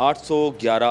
811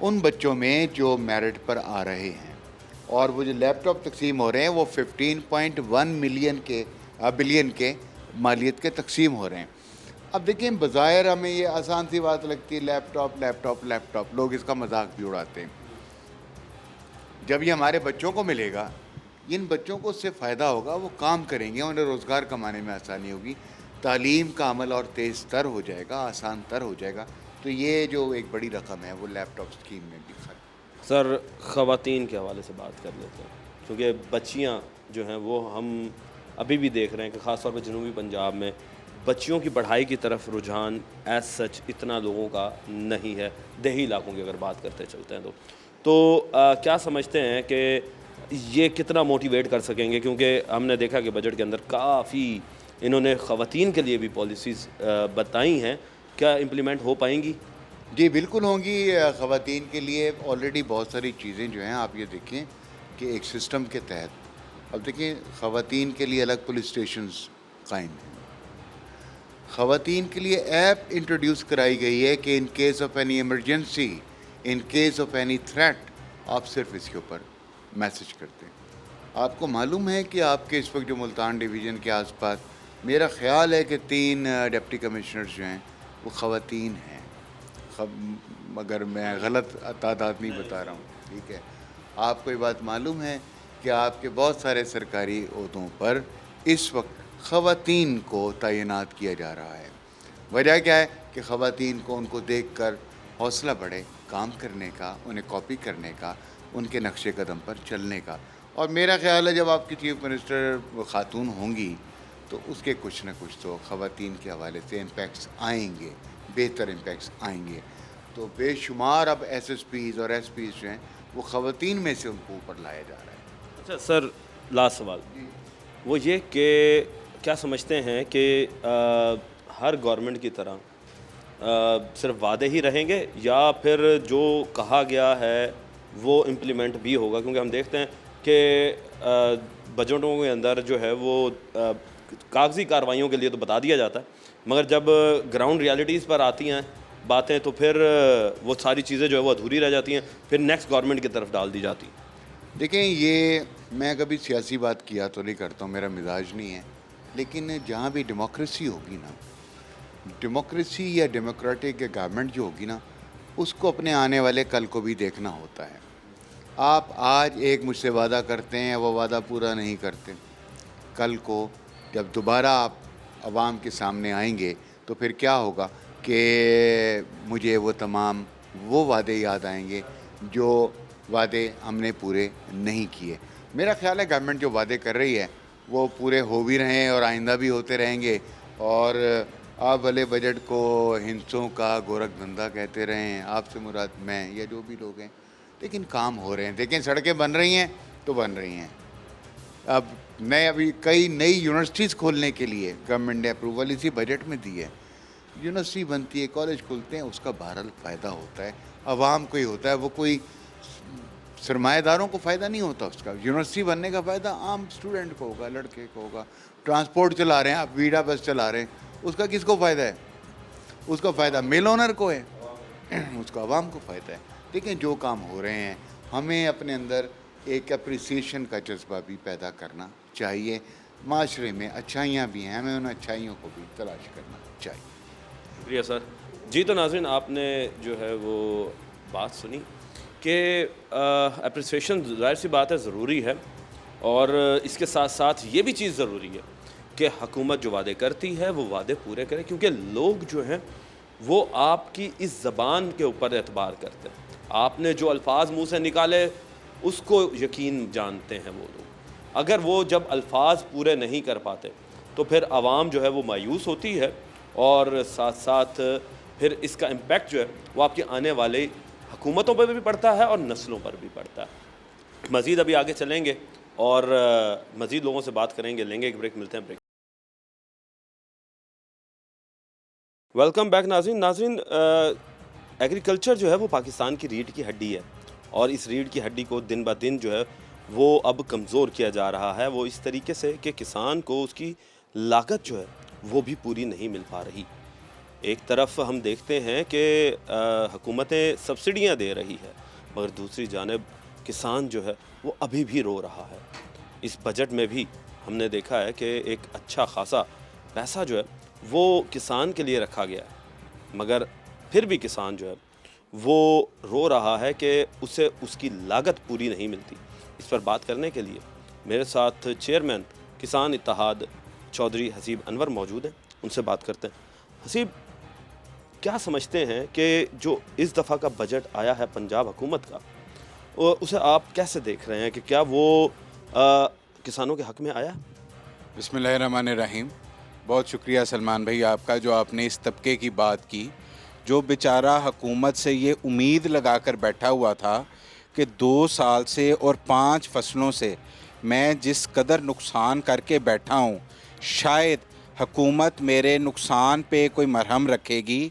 ان بچوں میں جو میرٹ پر آ رہے ہیں، اور وہ جو لیپ ٹاپ تقسیم ہو رہے ہیں وہ 15.1 بلین کے مالیت کے تقسیم ہو رہے ہیں۔ اب دیکھیں، بظاہر ہمیں یہ آسان سی بات لگتی ہے، لیپ ٹاپ، لوگ اس کا مذاق بھی اڑاتے ہیں۔ جب یہ ہمارے بچوں کو ملے گا، جن بچوں کو اس سے فائدہ ہوگا وہ کام کریں گے، انہیں روزگار کمانے میں آسانی ہوگی، تعلیم کا عمل اور تیز تر ہو جائے گا، آسان تر ہو جائے گا۔ تو یہ جو ایک بڑی رقم ہے وہ لیپ ٹاپ اسکیم میں بھی خرچ۔ سر، خواتین کے حوالے سے بات کر لیتے ہیں، کیونکہ بچیاں جو ہیں وہ ہم ابھی بھی دیکھ رہے ہیں کہ خاص طور پہ جنوبی پنجاب میں بچیوں کی پڑھائی کی طرف رجحان ایز سچ اتنا لوگوں کا نہیں ہے، دیہی علاقوں کی اگر بات کرتے چلتے ہیں تو کیا سمجھتے ہیں کہ یہ کتنا موٹیویٹ کر سکیں گے؟ کیونکہ ہم نے دیکھا کہ بجٹ کے اندر کافی انہوں نے خواتین کے لیے بھی پالیسیز بتائی ہیں، کیا امپلیمنٹ ہو پائیں گی؟ جی بالکل ہوں گی۔ خواتین کے لیے آلریڈی بہت ساری چیزیں جو ہیں، آپ یہ دیکھیں کہ ایک سسٹم کے تحت، اب دیکھیں خواتین کے لیے الگ پولیس اسٹیشنز قائم ہیں، خواتین کے لیے ایپ انٹروڈیوس کرائی گئی ہے کہ in case of any emergency, in case of any threat, آپ صرف اس کے اوپر میسج کرتے ہیں۔ آپ کو معلوم ہے کہ آپ کے اس وقت جو ملتان ڈویژن کے آس پاس، میرا خیال ہے کہ 3 ڈپٹی کمشنرز جو ہیں وہ خواتین ہیں، مگر میں غلط تعداد نہیں بتا رہا ہوں، ٹھیک ہے؟ آپ کو یہ بات معلوم ہے کہ آپ کے بہت سارے سرکاری عہدوں پر اس وقت خواتین کو تعینات کیا جا رہا ہے۔ وجہ کیا ہے کہ خواتین کو ان کو دیکھ کر حوصلہ بڑھے کام کرنے کا، انہیں کاپی کرنے کا، ان کے نقش قدم پر چلنے کا۔ اور میرا خیال ہے جب آپ کی چیف منسٹر خاتون ہوں گی تو اس کے کچھ نہ کچھ تو خواتین کے حوالے سے امپیکٹس آئیں گے، بہتر امپیکٹس آئیں گے۔ تو بے شمار اب ایس ایس پیز اور ایس پیز جو ہیں وہ خواتین میں سے ان کو اوپر لایا جا رہا ہے۔ اچھا سر، لاسٹ سوال وہ یہ کہ کیا سمجھتے ہیں کہ ہر گورنمنٹ کی طرح صرف وعدے ہی رہیں گے یا پھر جو کہا گیا ہے وہ امپلیمنٹ بھی ہوگا؟ کیونکہ ہم دیکھتے ہیں کہ بجٹوں کے اندر جو ہے وہ کاغذی کارروائیوں کے لیے تو بتا دیا جاتا ہے، مگر جب گراؤنڈ ریالٹیز پر آتی ہیں باتیں تو پھر وہ ساری چیزیں جو ہے وہ ادھوری رہ جاتی ہیں، پھر نیکسٹ گورنمنٹ کی طرف ڈال دی جاتی ہیں۔ دیکھیں، یہ میں کبھی سیاسی بات کیا تو نہیں کرتا ہوں، میرا مزاج نہیں ہے، لیکن جہاں بھی ڈیموکریسی ہوگی نا، ڈیموکریسی یا ڈیموکریٹک گورنمنٹ جو ہوگی نا، اس کو اپنے آنے والے کل کو بھی دیکھنا ہوتا ہے۔ آپ آج ایک مجھ سے وعدہ کرتے ہیں، وہ وعدہ پورا نہیں کرتے، کل کو جب دوبارہ آپ عوام کے سامنے آئیں گے تو پھر کیا ہوگا کہ مجھے وہ تمام وہ وعدے یاد آئیں گے جو وعدے ہم نے پورے نہیں کیے۔ میرا خیال ہے گورنمنٹ جو وعدے کر رہی ہے وہ پورے ہو بھی رہے ہیں اور آئندہ بھی ہوتے رہیں گے، اور آپ بھلے بجٹ کو ہندسوں کا گورکھ دھندا کہتے رہے ہیں، آپ سے مراد میں یا جو بھی لوگ ہیں، لیکن کام ہو رہے ہیں۔ دیکھیں، سڑکیں بن رہی ہیں تو بن رہی ہیں، اب ابھی کئی نئی یونیورسٹیز کھولنے کے لیے گورنمنٹ نے اپروول اسی بجٹ میں دی ہے۔ یونیورسٹی بنتی ہے، کالج کھلتے ہیں، اس کا بہرحال فائدہ ہوتا ہے، عوام کو ہی ہوتا ہے، وہ کوئی سرمایہ داروں کو فائدہ نہیں ہوتا اس کا۔ یونیورسٹی بننے کا فائدہ عام اسٹوڈنٹ کو ہوگا، لڑکے کو ہوگا۔ ٹرانسپورٹ چلا رہے ہیں آپ، ویڈا بس چلا رہے ہیں، اس کا کس کو فائدہ ہے؟ اس کا فائدہ مل اونر کو ہے، اس کو عوام کو فائدہ ہے۔ لیکن جو کام ہو رہے ہیں، ہمیں اپنے اندر ایک اپریسیشن کا جذبہ بھی پیدا کرنا چاہیے۔ معاشرے میں اچھائیاں بھی ہیں، ہمیں ان اچھائیوں کو بھی تلاش کرنا چاہیے۔ شکریہ سر۔ جی تو ناظرین، آپ نے جو ہے وہ بات سنی کہ اپریسیشن ظاہر سی بات ہے ضروری ہے، اور اس کے ساتھ ساتھ یہ بھی چیز ضروری ہے کہ حکومت جو وعدے کرتی ہے وہ وعدے پورے کرے، کیونکہ لوگ جو ہیں وہ آپ کی اس زبان کے اوپر اعتبار کرتے ہیں۔ آپ نے جو الفاظ منہ سے نکالے اس کو یقین جانتے ہیں وہ لوگ۔ اگر وہ جب الفاظ پورے نہیں کر پاتے تو پھر عوام جو ہے وہ مایوس ہوتی ہے، اور ساتھ ساتھ پھر اس کا امپیکٹ جو ہے وہ آپ کے آنے والے حکومتوں پر بھی پڑتا ہے اور نسلوں پر بھی پڑتا ہے۔ مزید ابھی آگے چلیں گے اور مزید لوگوں سے بات کریں گے، لیں گے ایک بریک، ملتے ہیں بریک۔ ویلکم بیک ناظرین، ایگریکلچر جو ہے وہ پاکستان کی ریڑھ کی ہڈی ہے، اور اس ریڑھ کی ہڈی کو دن بہ دن جو ہے وہ اب کمزور کیا جا رہا ہے، وہ اس طریقے سے کہ کسان کو اس کی لاگت جو ہے وہ بھی پوری نہیں مل پا رہی۔ ایک طرف ہم دیکھتے ہیں کہ حکومتیں سبسڈیاں دے رہی ہے، مگر دوسری جانب کسان جو ہے وہ ابھی بھی رو رہا ہے۔ اس بجٹ میں بھی ہم نے دیکھا ہے کہ ایک اچھا خاصا پیسہ جو ہے وہ کسان کے لیے رکھا گیا ہے، مگر پھر بھی کسان جو ہے وہ رو رہا ہے کہ اسے اس کی لاگت پوری نہیں ملتی۔ اس پر بات کرنے کے لیے میرے ساتھ چیئرمین کسان اتحاد چودھری حسیب انور موجود ہیں، ان سے بات کرتے ہیں۔ حسیب، کیا سمجھتے ہیں کہ جو اس دفعہ کا بجٹ آیا ہے پنجاب حکومت کا، اسے آپ کیسے دیکھ رہے ہیں کہ کیا وہ کسانوں کے حق میں آیا؟ بسم اللہ الرحمن الرحیم۔ بہت شکریہ سلمان بھائی آپ کا، جو آپ نے اس طبقے کی بات کی جو بیچارہ حکومت سے یہ امید لگا کر بیٹھا ہوا تھا کہ 2 سال سے اور 5 فصلوں سے میں جس قدر نقصان کر کے بیٹھا ہوں، شاید حکومت میرے نقصان پہ کوئی مرہم رکھے گی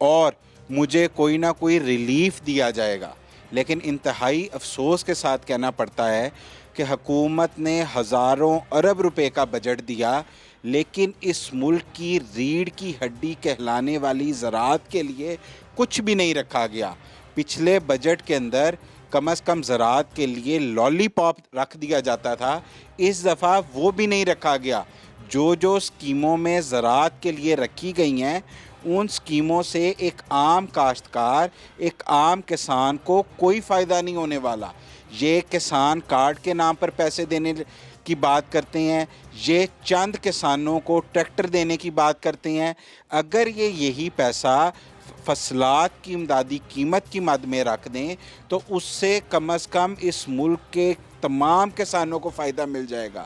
اور مجھے کوئی نہ کوئی ریلیف دیا جائے گا۔ لیکن انتہائی افسوس کے ساتھ کہنا پڑتا ہے کہ حکومت نے ہزاروں ارب روپے کا بجٹ دیا، لیکن اس ملک کی ریڑھ کی ہڈی کہلانے والی زراعت کے لیے کچھ بھی نہیں رکھا گیا۔ پچھلے بجٹ کے اندر کم از کم زراعت کے لیے لالی پاپ رکھ دیا جاتا تھا، اس دفعہ وہ بھی نہیں رکھا گیا۔ جو اسکیموں میں زراعت کے لیے رکھی گئی ہیں، ان اسکیموں سے ایک عام کاشتکار، ایک عام کسان کو کوئی فائدہ نہیں ہونے والا۔ یہ کسان کارڈ کے نام پر پیسے دینے کی بات کرتے ہیں، یہ چند کسانوں کو ٹریکٹر دینے کی بات کرتے ہیں۔ اگر یہی پیسہ فصلات کی امدادی قیمت کی مد میں رکھ دیں تو اس سے کم از کم اس ملک کے تمام کسانوں کو فائدہ مل جائے گا۔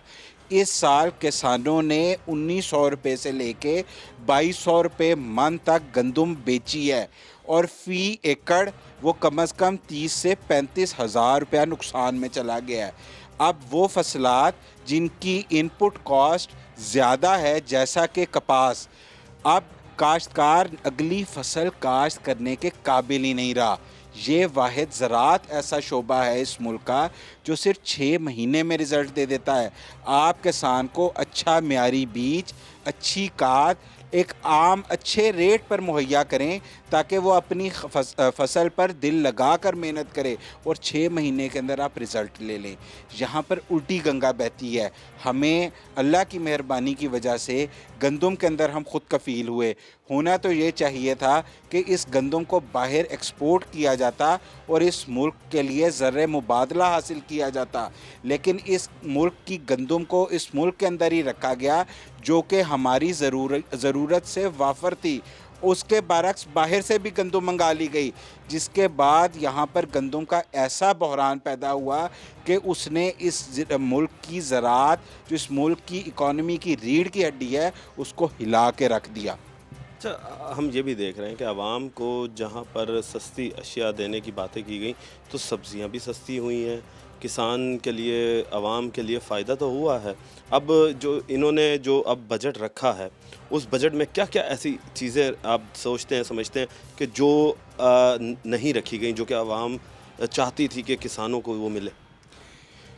اس سال کسانوں نے 1900 روپے سے لے کے 2200 روپے من تک گندم بیچی ہے، اور فی ایکڑ وہ کم از کم 30 سے 35 ہزار روپیہ نقصان میں چلا گیا ہے۔ اب وہ فصلات جن کی ان پٹ کاسٹ زیادہ ہے، جیسا کہ کپاس، اب کاشتکار اگلی فصل کاشت کرنے کے قابل ہی نہیں رہا۔ یہ واحد زراعت ایسا شعبہ ہے اس ملک کا جو صرف 6 مہینے میں رزلٹ دے دیتا ہے۔ آپ کسان کو اچھا معیاری بیج، اچھی کھاد ایک عام اچھے ریٹ پر مہیا کریں تاکہ وہ اپنی فصل پر دل لگا کر محنت کرے، اور 6 مہینے کے اندر آپ رزلٹ لے لیں۔ یہاں پر الٹی گنگا بہتی ہے۔ ہمیں اللہ کی مہربانی کی وجہ سے گندم کے اندر ہم خود کفیل ہوئے۔ ہونا تو یہ چاہیے تھا کہ اس گندم کو باہر ایکسپورٹ کیا جاتا اور اس ملک کے لیے زر مبادلہ حاصل کیا جاتا، لیکن اس ملک کی گندم کو اس ملک کے اندر ہی رکھا گیا جو کہ ہماری ضرورت سے وافر تھی۔ اس کے برعکس باہر سے بھی گندم منگا لی گئی، جس کے بعد یہاں پر گندم کا ایسا بحران پیدا ہوا کہ اس نے اس ملک کی زراعت، جو اس ملک کی اکانومی کی ریڑھ کی ہڈی ہے، اس کو ہلا کے رکھ دیا۔ اچھا، ہم یہ بھی دیکھ رہے ہیں کہ عوام کو جہاں پر سستی اشیاء دینے کی باتیں کی گئیں تو سبزیاں بھی سستی ہوئی ہیں، کسان کے لیے، عوام کے لیے فائدہ تو ہوا ہے۔ اب جو انہوں نے جو اب بجٹ رکھا ہے، اس بجٹ میں کیا کیا ایسی چیزیں آپ سوچتے ہیں، سمجھتے ہیں کہ جو نہیں رکھی گئیں، جو کہ عوام چاہتی تھی کہ کسانوں کو وہ ملے؟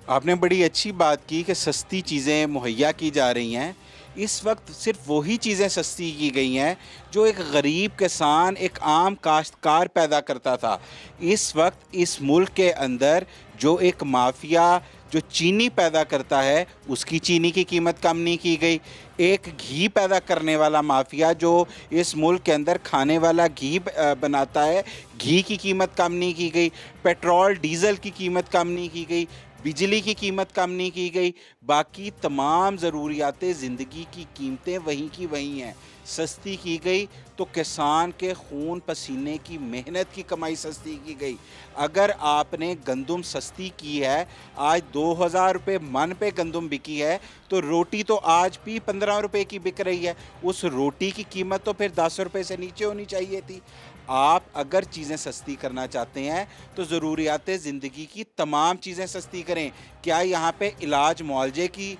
آپ نے بڑی اچھی بات کی کہ سستی چیزیں مہیا کی جا رہی ہیں۔ اس وقت صرف وہی چیزیں سستی کی گئی ہیں جو ایک غریب کسان، ایک عام کاشتکار پیدا کرتا تھا۔ اس وقت اس ملک کے اندر جو ایک مافیا جو چینی پیدا کرتا ہے، اس کی چینی کی قیمت کم نہیں کی گئی۔ ایک گھی پیدا کرنے والا مافیا جو اس ملک کے اندر کھانے والا گھی بناتا ہے، گھی کی قیمت کم نہیں کی گئی۔ پیٹرول ڈیزل کی قیمت کم نہیں کی گئی، بجلی کی قیمت کم نہیں کی گئی، باقی تمام ضروریات زندگی کی قیمتیں وہیں کی وہیں ہیں۔ سستی کی گئی تو کسان کے خون پسینے کی محنت کی کمائی سستی کی گئی۔ اگر آپ نے گندم سستی کی ہے، آج 2000 روپے من پہ گندم بکی ہے، تو روٹی تو آج بھی 15 روپے کی بک رہی ہے۔ اس روٹی کی قیمت تو پھر 10 روپے سے نیچے ہونی چاہیے تھی۔ آپ اگر چیزیں سستی کرنا چاہتے ہیں تو ضروریات زندگی کی تمام چیزیں سستی کریں۔ کیا یہاں پہ علاج معالجے کی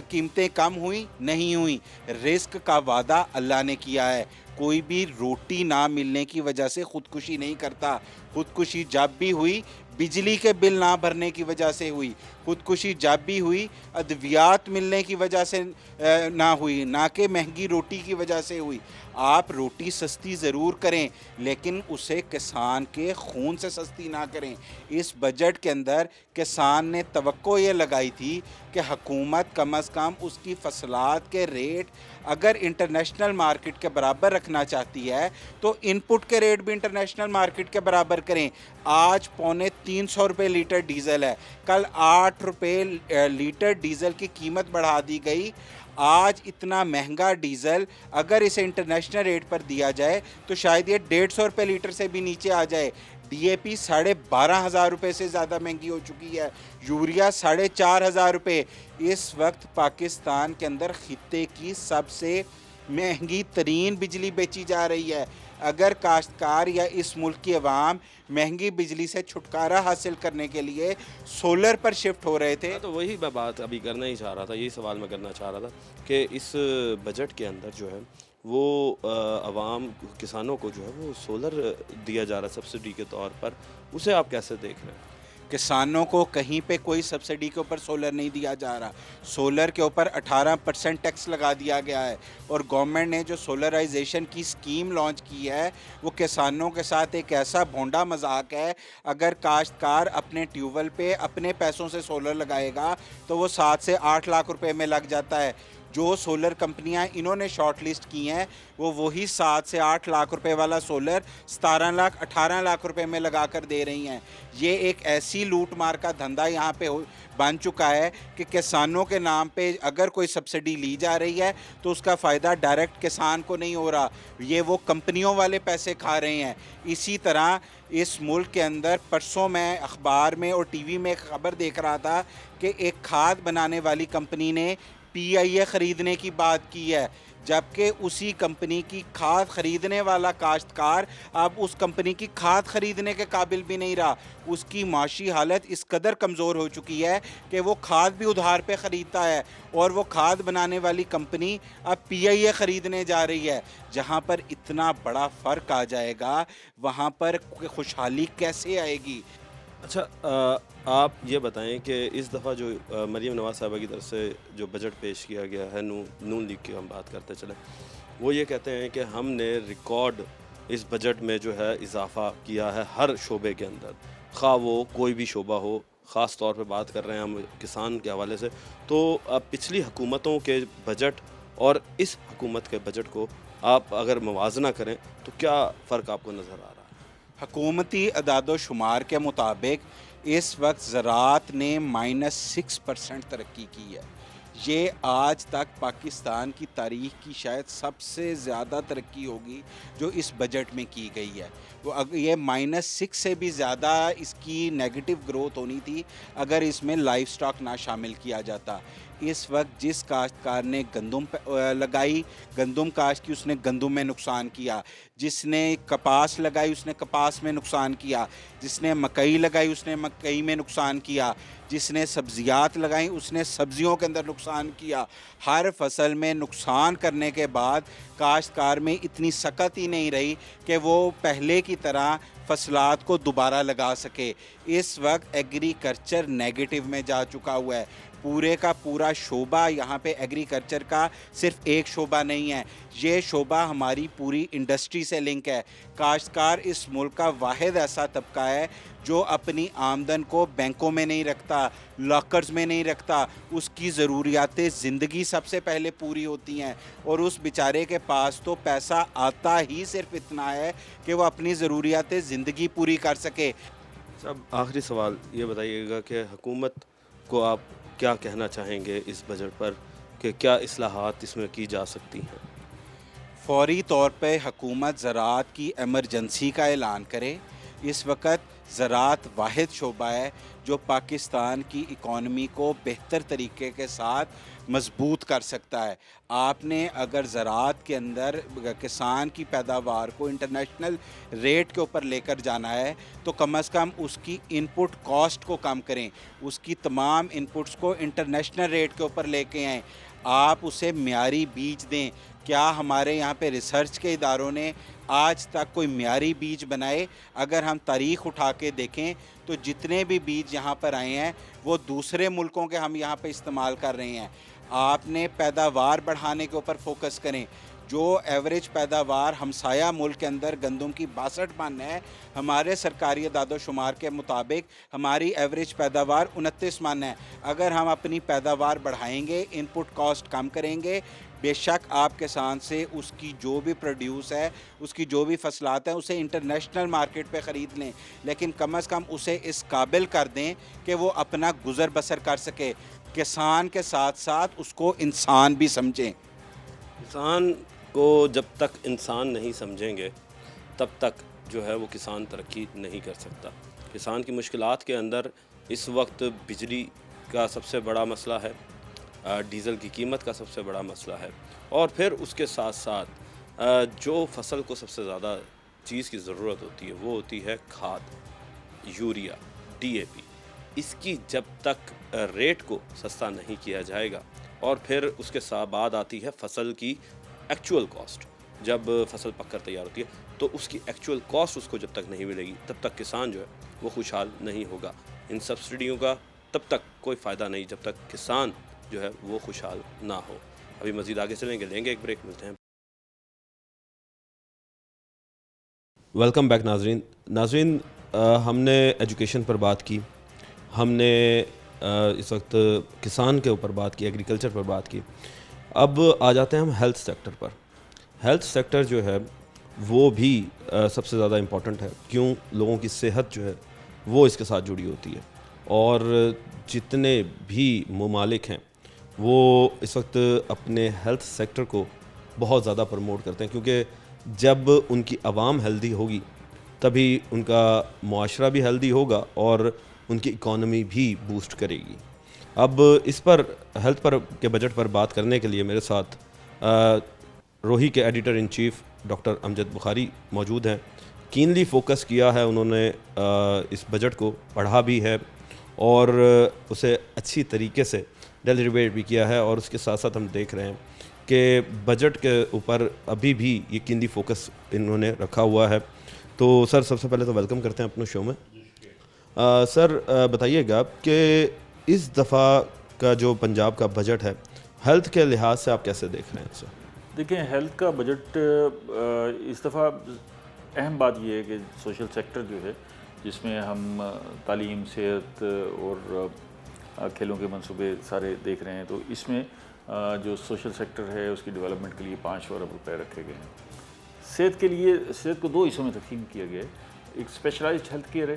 قیمتیں کم ہوئیں؟ نہیں ہوئیں۔ رزق کا وعدہ اللہ نے کیا ہے، کوئی بھی روٹی نہ ملنے کی وجہ سے خودکشی نہیں کرتا۔ خودکشی جب بھی ہوئی بجلی کے بل نہ بھرنے کی وجہ سے ہوئی، خودکشی جب بھی ہوئی ادویات ملنے کی وجہ سے نہ ہوئی، نہ کہ مہنگی روٹی کی وجہ سے ہوئی۔ آپ روٹی سستی ضرور کریں لیکن اسے کسان کے خون سے سستی نہ کریں۔ اس بجٹ کے اندر کسان نے توقع یہ لگائی تھی کہ حکومت کم از کم اس کی فصلات کے ریٹ اگر انٹرنیشنل مارکیٹ کے برابر رکھنا چاہتی ہے تو ان پٹ کے ریٹ بھی انٹرنیشنل مارکیٹ کے برابر کریں۔ آج 350 روپے لیٹر ڈیزل ہے، کل 8 روپے لیٹر ڈیزل کی قیمت بڑھا دی گئی۔ آج اتنا مہنگا ڈیزل اگر اسے انٹرنیشنل ریٹ پر دیا جائے تو شاید یہ 150 روپے لیٹر سے بھی نیچے آ جائے۔ ڈی اے پی 12,500 روپے سے زیادہ مہنگی ہو چکی ہے، یوریا 4,500 روپے۔ اس وقت پاکستان کے اندر خطے کی سب سے مہنگی ترین بجلی بیچی جا رہی ہے۔ اگر کاشتکار یا اس ملک کی عوام مہنگی بجلی سے چھٹکارا حاصل کرنے کے لیے سولر پر شفٹ ہو رہے تھے تو وہی میں بات ابھی کرنا ہی چاہ رہا تھا، یہی سوال میں کرنا چاہ رہا تھا کہ اس بجٹ کے اندر جو ہے وہ عوام کسانوں کو جو ہے وہ سولر دیا جا رہا ہے سبسڈی کے طور پر، اسے آپ کیسے دیکھ رہے ہیں؟ کسانوں کو کہیں پہ کوئی سبسڈی کے اوپر سولر نہیں دیا جا رہا۔ سولر کے اوپر 18% ٹیکس لگا دیا گیا ہے، اور گورنمنٹ نے جو سولرائزیشن کی سکیم لانچ کی ہے وہ کسانوں کے ساتھ ایک ایسا بھونڈا مذاق ہے۔ اگر کاشتکار اپنے ٹیوب ویل پہ اپنے پیسوں سے سولر لگائے گا تو وہ 7 سے 8 لاکھ روپے میں لگ جاتا ہے۔ جو سولر کمپنیاں انہوں نے شارٹ لسٹ کی ہیں وہ وہی 7 سے 8 لاکھ روپے والا سولر 17 لاکھ 18 لاکھ روپے میں لگا کر دے رہی ہیں۔ یہ ایک ایسی لوٹ مار کا دھندا یہاں پہ بن چکا ہے کہ کسانوں کے نام پہ اگر کوئی سبسڈی لی جا رہی ہے تو اس کا فائدہ ڈائریکٹ کسان کو نہیں ہو رہا، یہ وہ کمپنیوں والے پیسے کھا رہے ہیں۔ اسی طرح اس ملک کے اندر پرسوں میں اخبار میں اور ٹی وی میں ایک خبر دیکھ رہا تھا کہ ایک کھاد بنانے والی کمپنی نے پی آئی اے خریدنے کی بات کی ہے، جبکہ اسی کمپنی کی کھاد خریدنے والا کاشتکار اب اس کمپنی کی کھاد خریدنے کے قابل بھی نہیں رہا۔ اس کی معاشی حالت اس قدر کمزور ہو چکی ہے کہ وہ کھاد بھی ادھار پہ خریدتا ہے، اور وہ کھاد بنانے والی کمپنی اب پی آئی اے خریدنے جا رہی ہے۔ جہاں پر اتنا بڑا فرق آ جائے گا وہاں پر خوشحالی کیسے آئے گی؟ اچھا، آپ یہ بتائیں کہ اس دفعہ جو مریم نواز صاحبہ کی طرف سے جو بجٹ پیش کیا گیا ہے، نون لیگ کی ہم بات کرتے چلیں، وہ یہ کہتے ہیں کہ ہم نے ریکارڈ اس بجٹ میں جو ہے اضافہ کیا ہے ہر شعبے کے اندر، خواہ وہ کوئی بھی شعبہ ہو۔ خاص طور پہ بات کر رہے ہیں ہم کسان کے حوالے سے، تو پچھلی حکومتوں کے بجٹ اور اس حکومت کے بجٹ کو آپ اگر موازنہ کریں تو کیا فرق آپ کو نظر آ رہا ہے؟ حکومتی اعداد و شمار کے مطابق اس وقت زراعت نے -6% ترقی کی ہے۔ یہ آج تک پاکستان کی تاریخ کی شاید سب سے زیادہ ترقی ہوگی جو اس بجٹ میں کی گئی ہے۔ یہ -6 سے بھی زیادہ اس کی نیگیٹو گروتھ ہونی تھی اگر اس میں لائف سٹاک نہ شامل کیا جاتا۔ اس وقت جس کاشتکار نے گندم لگائی، گندم کاشت کی، اس نے گندم میں نقصان کیا۔ جس نے کپاس لگائی اس نے کپاس میں نقصان کیا۔ جس نے مکئی لگائی اس نے مکئی میں نقصان کیا۔ جس نے سبزیات لگائیں اس نے سبزیوں کے اندر نقصان کیا۔ ہر فصل میں نقصان کرنے کے بعد کاشتکار میں اتنی سکت ہی نہیں رہی کہ وہ پہلے کی طرح فصلات کو دوبارہ لگا سکے۔ اس وقت ایگریکلچر نیگیٹو میں جا چکا ہوا ہے۔ پورے کا پورا شعبہ یہاں پہ ایگریکلچر کا صرف ایک شعبہ نہیں ہے، یہ شعبہ ہماری پوری انڈسٹری سے لنک ہے۔ کاشتکار اس ملک کا واحد ایسا طبقہ ہے جو اپنی آمدن کو بینکوں میں نہیں رکھتا، لاکرز میں نہیں رکھتا۔ اس کی ضروریات زندگی سب سے پہلے پوری ہوتی ہیں، اور اس بیچارے کے پاس تو پیسہ آتا ہی صرف اتنا ہے کہ وہ اپنی ضروریات زندگی پوری کر سکے۔ اب آخری سوال یہ بتائیے گا کہ حکومت کو آپ کیا کہنا چاہیں گے اس بجٹ پر، کہ کیا اصلاحات اس میں کی جا سکتی ہیں؟ فوری طور پہ حکومت زراعت کی ایمرجنسی کا اعلان کرے۔ اس وقت زراعت واحد شعبہ ہے جو پاکستان کی اکانومی کو بہتر طریقے کے ساتھ مضبوط کر سکتا ہے۔ آپ نے اگر زراعت کے اندر کسان کی پیداوار کو انٹرنیشنل ریٹ کے اوپر لے کر جانا ہے تو کم از کم اس کی ان پٹ کاسٹ کو کم کریں، اس کی تمام ان پٹس کو انٹرنیشنل ریٹ کے اوپر لے کے آئیں۔ آپ اسے معیاری بیج دیں۔ کیا ہمارے یہاں پہ ریسرچ کے اداروں نے آج تک کوئی معیاری بیج بنائے؟ اگر ہم تاریخ اٹھا کے دیکھیں تو جتنے بھی بیج یہاں پر آئے ہیں وہ دوسرے ملکوں کے ہم یہاں پہ استعمال کر رہے ہیں۔ آپ نے پیداوار بڑھانے کے اوپر فوکس کریں۔ جو ایوریج پیداوار ہمسایہ ملک کے اندر گندم کی 62 من ہے، ہمارے سرکاری اعداد و شمار کے مطابق ہماری ایوریج پیداوار 29 من ہے۔ اگر ہم اپنی پیداوار بڑھائیں گے، ان پٹ کاسٹ کم کریں گے، بے شک آپ کسان سے اس کی جو بھی پروڈیوس ہے، اس کی جو بھی فصلات ہیں، اسے انٹرنیشنل مارکیٹ پہ خرید لیں، لیکن کم از کم اسے اس قابل کر دیں کہ وہ اپنا گزر بسر کر سکے۔ کسان کے ساتھ ساتھ اس کو انسان بھی سمجھیں۔ کسان کو جب تک انسان نہیں سمجھیں گے تب تک جو ہے وہ کسان ترقی نہیں کر سکتا۔ کسان کی مشکلات کے اندر اس وقت بجلی کا سب سے بڑا مسئلہ ہے، ڈیزل کی قیمت کا سب سے بڑا مسئلہ ہے، اور پھر اس کے ساتھ ساتھ جو فصل کو سب سے زیادہ چیز کی ضرورت ہوتی ہے وہ ہوتی ہے کھاد، یوریا، ڈی اے پی۔ اس کی جب تک ریٹ کو سستا نہیں کیا جائے گا، اور پھر اس کے ساتھ بعد آتی ہے فصل کی ایکچول کاسٹ۔ جب فصل پک کر تیار ہوتی ہے تو اس کی ایکچول کاسٹ اس کو جب تک نہیں ملے گی تب تک کسان جو ہے وہ خوشحال نہیں ہوگا۔ ان سبسڈیوں کا تب تک کوئی فائدہ نہیں جب تک کسان جو ہے وہ خوشحال نہ ہو۔ ابھی مزید آگے چلیں گے، لیں گے ایک بریک، ملتے ہیں۔ ویلکم بیک ناظرین، ہم نے ایجوکیشن پر بات کی، ہم نے اس وقت کسان کے اوپر بات کی، ایگریکلچر پر بات کی۔ اب آ جاتے ہیں ہم ہیلتھ سیکٹر پر۔ ہیلتھ سیکٹر جو ہے وہ بھی سب سے زیادہ امپورٹنٹ ہے، کیوں؟ لوگوں کی صحت جو ہے وہ اس کے ساتھ جڑی ہوتی ہے، اور جتنے بھی ممالک ہیں وہ اس وقت اپنے ہیلتھ سیکٹر کو بہت زیادہ پروموٹ کرتے ہیں، کیونکہ جب ان کی عوام ہیلدی ہوگی تبھی ان کا معاشرہ بھی ہیلدی ہوگا اور ان کی اکانومی بھی بوسٹ کرے گی۔ اب اس پر ہیلتھ پر کے بجٹ پر بات کرنے کے لیے میرے ساتھ روہی کے ایڈیٹر ان چیف ڈاکٹر امجد بخاری موجود ہیں۔ کینلی فوکس کیا ہے انہوں نے اس بجٹ کو، پڑھا بھی ہے اور اسے اچھی طریقے سے ڈیلیبریٹ بھی کیا ہے، اور اس کے ساتھ ساتھ ہم دیکھ رہے ہیں کہ بجٹ کے اوپر ابھی بھی یہ کینلی فوکس انہوں نے رکھا ہوا ہے۔ تو سر، سب سے پہلے تو ویلکم کرتے ہیں اپنے شو میں۔ سر بتائیے گا کہ اس دفعہ کا جو پنجاب کا بجٹ ہے ہیلتھ کے لحاظ سے آپ کیسے دیکھ رہے ہیں اسے؟ دیکھیں، ہیلتھ کا بجٹ اس دفعہ اہم بات یہ ہے کہ سوشل سیکٹر جو ہے، جس میں ہم تعلیم، صحت اور کھیلوں کے منصوبے سارے دیکھ رہے ہیں، تو اس میں جو سوشل سیکٹر ہے اس کی ڈیولپمنٹ کے لیے 500 ارب روپے رکھے گئے ہیں۔ صحت کے لیے، صحت کو 2 حصوں میں تقسیم کیا گیا ہے، ایک اسپیشلائزڈ ہیلتھ کیئر ہے